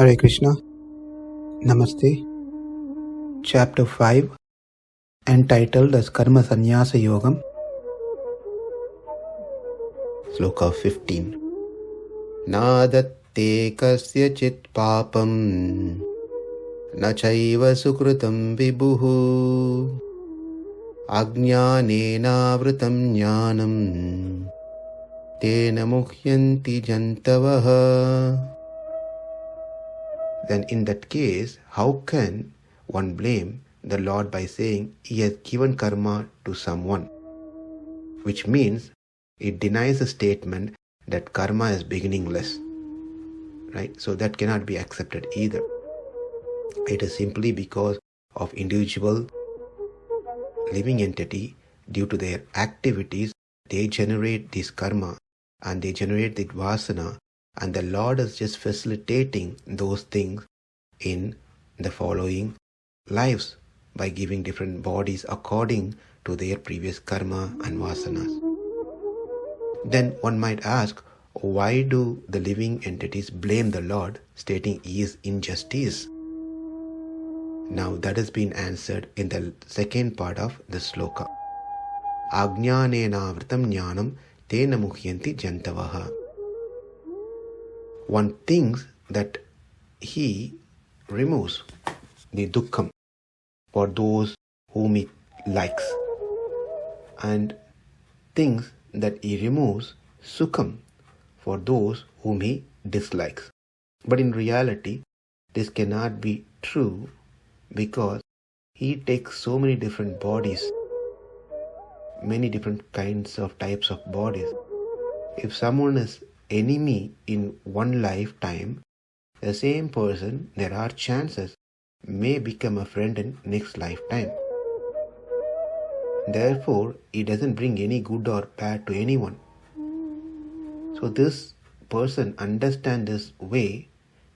Hare Krishna. Namaste. Chapter 5, entitled as Karma Sannyasa Yogam. Sloka 15. Nādatte kasyacit pāpaṁ na caiva sukṛtaṁ vibhuḥ ajñānenāvṛtaṁ jñānaṁ tena muhyanti jantavaḥ. Then in that case, how can one blame the Lord by saying he has given karma to someone? Which means it denies the statement that karma is beginningless. Right? So that cannot be accepted either. It is simply because of individual living entity, due to their activities, they generate this karma and they generate the vasana, and the Lord is just facilitating those things in the following lives by giving different bodies according to their previous karma and vasanas. Then one might ask, why do the living entities blame the Lord, stating he is injustice? Now that has been answered in the second part of the sloka. Ajñānenāvṛtaṁ jñānaṁ tena muhyanti jantavaḥ. One thinks that he removes the dukkham for those whom he likes, and thinks that he removes sukṛtaṁ for those whom he dislikes. But in reality, this cannot be true, because he takes so many different bodies, many different kinds of types of bodies. If someone is enemy in one lifetime, the same person, there are chances, may become a friend in next lifetime. Therefore, it doesn't bring any good or bad to anyone. So this person understands this way,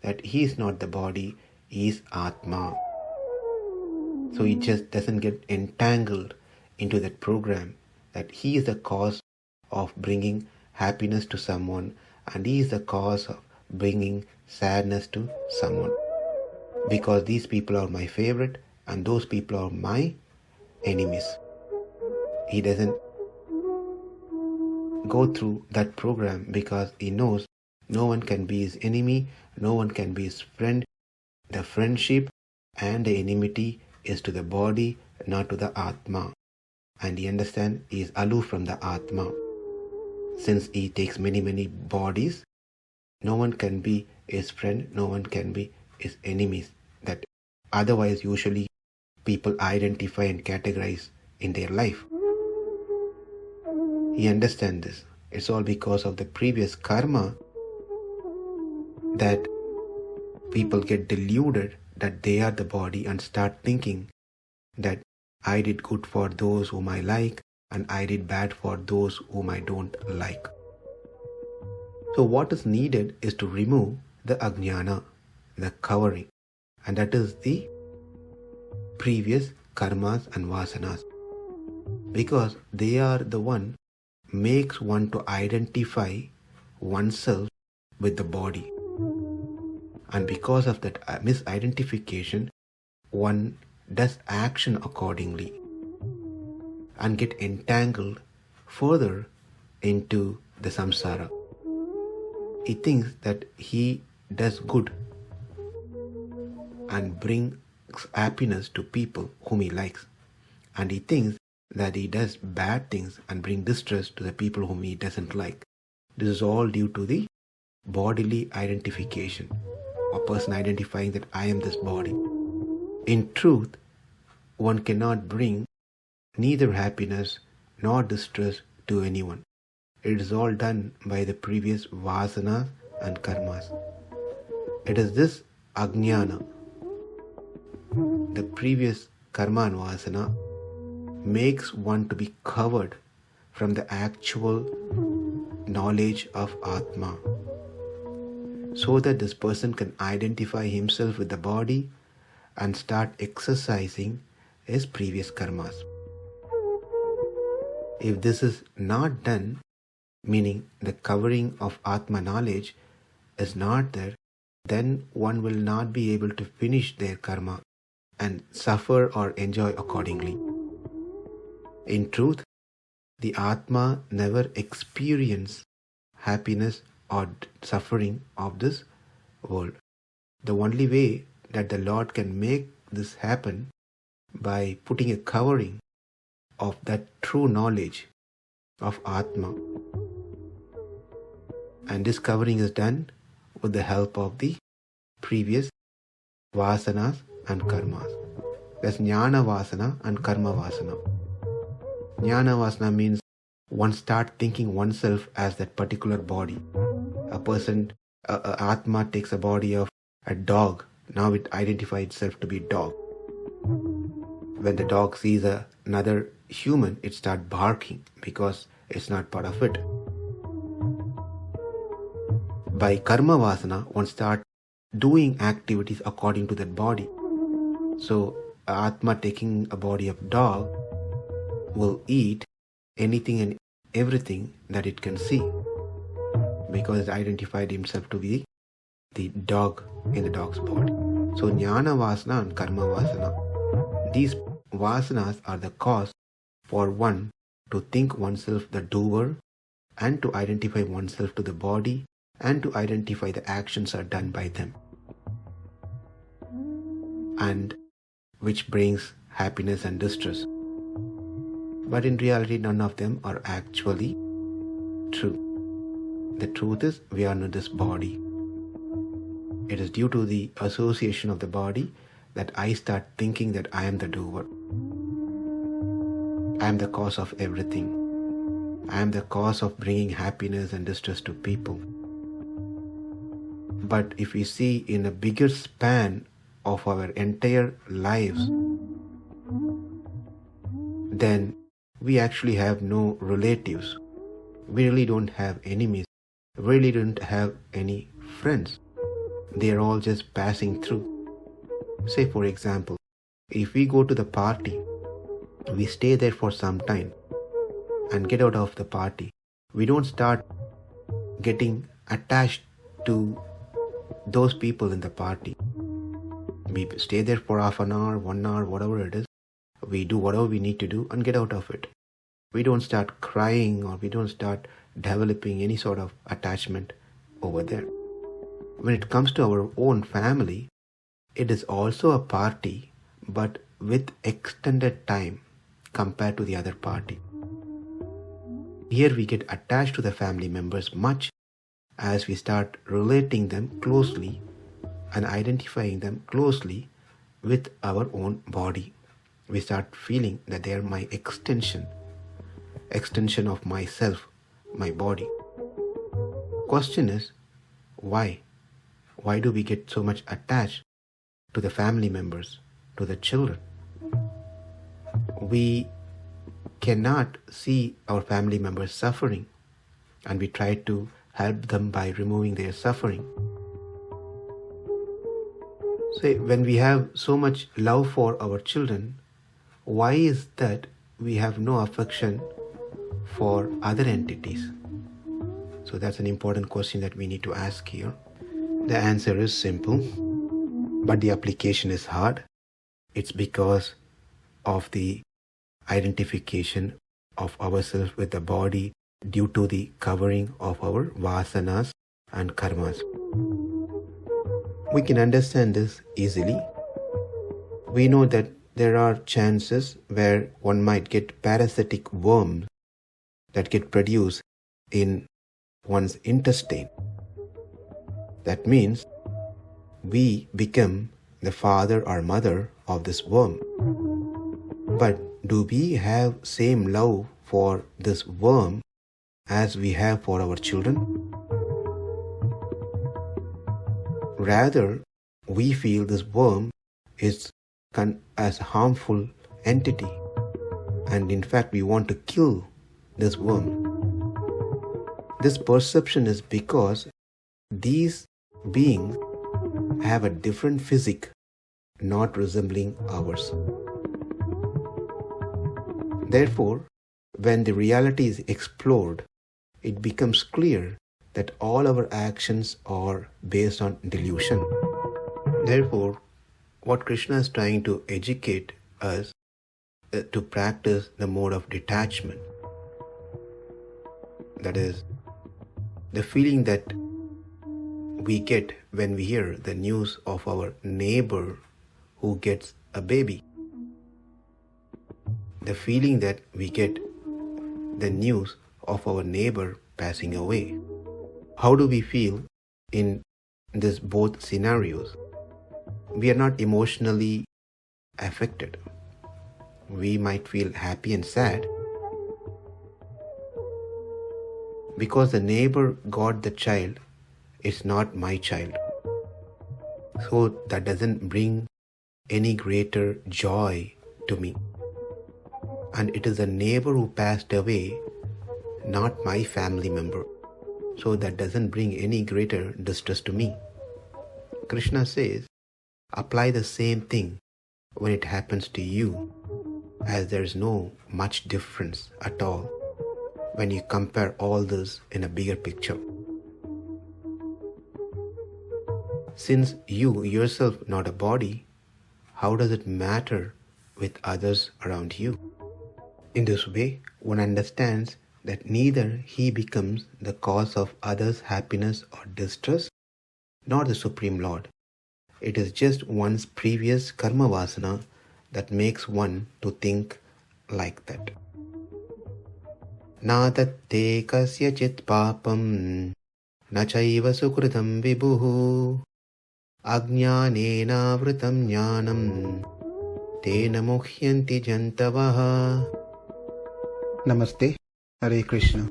that he is not the body, he is Atma. So he just doesn't get entangled into that program, that he is the cause of bringing happiness to someone, and he is the cause of bringing sadness to someone. Because these people are my favorite and those people are my enemies. He doesn't go through that program, because he knows no one can be his enemy, no one can be his friend. The friendship and the enmity is to the body, not to the Atma. And he understands he is aloof from the Atma. Since he takes many bodies, no one can be his friend, no one can be his enemies. That otherwise usually people identify and categorize in their life. He understands this. It's all because of the previous karma that people get deluded that they are the body and start thinking that I did good for those whom I like and I did bad for those whom I don't like. So what is needed is to remove the ajñāna, the covering, and that is the previous karmas and vasanas, because they are the one makes one to identify oneself with the body. And because of that misidentification, one does action accordingly and get entangled further into the samsara. He thinks that he does good and brings happiness to people whom he likes, and he thinks that he does bad things and bring distress to the people whom he doesn't like. This is all due to the bodily identification, a person identifying that I am this body. In truth, one cannot bring neither happiness nor distress to anyone. It is all done by the previous vasanas and karmas. It is this ajñāna, the previous karma and vasana, makes one to be covered from the actual knowledge of Atma, so that this person can identify himself with the body and start exercising his previous karmas. If this is not done, meaning the covering of Atma knowledge is not there, then one will not be able to finish their karma and suffer or enjoy accordingly. In truth, the Atma never experiences happiness or suffering of this world. The only way that the Lord can make this happen by putting a covering of that true knowledge of Atma. And this covering is done with the help of the previous vasanas and karmas. That's jnana vasana and karma vasana. Jnana vasana means one start thinking oneself as that particular body. A person, Atma takes a body of a dog. Now it identifies itself to be dog. When the dog sees another human, it starts barking because it's not part of it. By karma vasana, one starts doing activities according to that body. So, Atma taking a body of dog will eat anything and everything that it can see because it identified himself to be the dog in the dog's body. So, jnana vasana and karma vasana, these vasanas are the cause for one to think oneself the doer and to identify oneself to the body and to identify the actions are done by them, and which brings happiness and distress. But in reality, none of them are actually true. The truth is, we are not this body. It is due to the association of the body that I start thinking that I am the doer. I am the cause of everything. I am the cause of bringing happiness and distress to people. But if we see in a bigger span of our entire lives, then we actually have no relatives. We really don't have enemies. We really don't have any friends. They are all just passing through. Say for example, if we go to the party, we stay there for some time and get out of the party. We don't start getting attached to those people in the party. We stay there for half an hour, 1 hour, whatever it is. We do whatever we need to do and get out of it. We don't start crying or we don't start developing any sort of attachment over there. When it comes to our own family, it is also a party, but with extended time compared to the other party. Here we get attached to the family members much as we start relating them closely and identifying them closely with our own body. We start feeling that they are my extension of myself, my body. Question is, why? Why do we get so much attached to the family members, to the children? We cannot see our family members suffering, and we try to help them by removing their suffering. So when we have so much love for our children, why is that we have no affection for other entities? So that's an important question that we need to ask here. The answer is simple, but the application is hard. It's because of the identification of ourselves with the body due to the covering of our vasanas and karmas. We can understand this easily. We know that there are chances where one might get parasitic worms that get produced in one's intestine. That means we become the father or mother of this worm. But do we have same love for this worm as we have for our children? Rather, we feel this worm is as a harmful entity, and in fact we want to kill this worm. This perception is because these beings have a different physique, not resembling ours. Therefore, when the reality is explored, it becomes clear that all our actions are based on delusion. Therefore, what Krishna is trying to educate us to practice the mode of detachment. That is, the feeling that we get when we hear the news of our neighbor who gets a baby. The feeling that we get the news of our neighbor passing away. How do we feel in this both scenarios? We are not emotionally affected. We might feel happy and sad because the neighbor got the child. It's not my child. So that doesn't bring any greater joy to me. And it is the neighbor who passed away, not my family member. So that doesn't bring any greater distress to me. Krishna says, apply the same thing when it happens to you, as there is no much difference at all when you compare all this in a bigger picture. Since you yourself not a body, how does it matter with others around you? In this way, one understands that neither he becomes the cause of others' happiness or distress, nor the Supreme Lord. It is just one's previous karma vasana that makes one to think like that. Nādatte kasyacit pāpaṁ, caiva sukṛtaṁ vibhuḥ, ajñānenāvṛtaṁ jñānaṁ, tena muhyanti jantavaḥ. Namaste. Hare Krishna.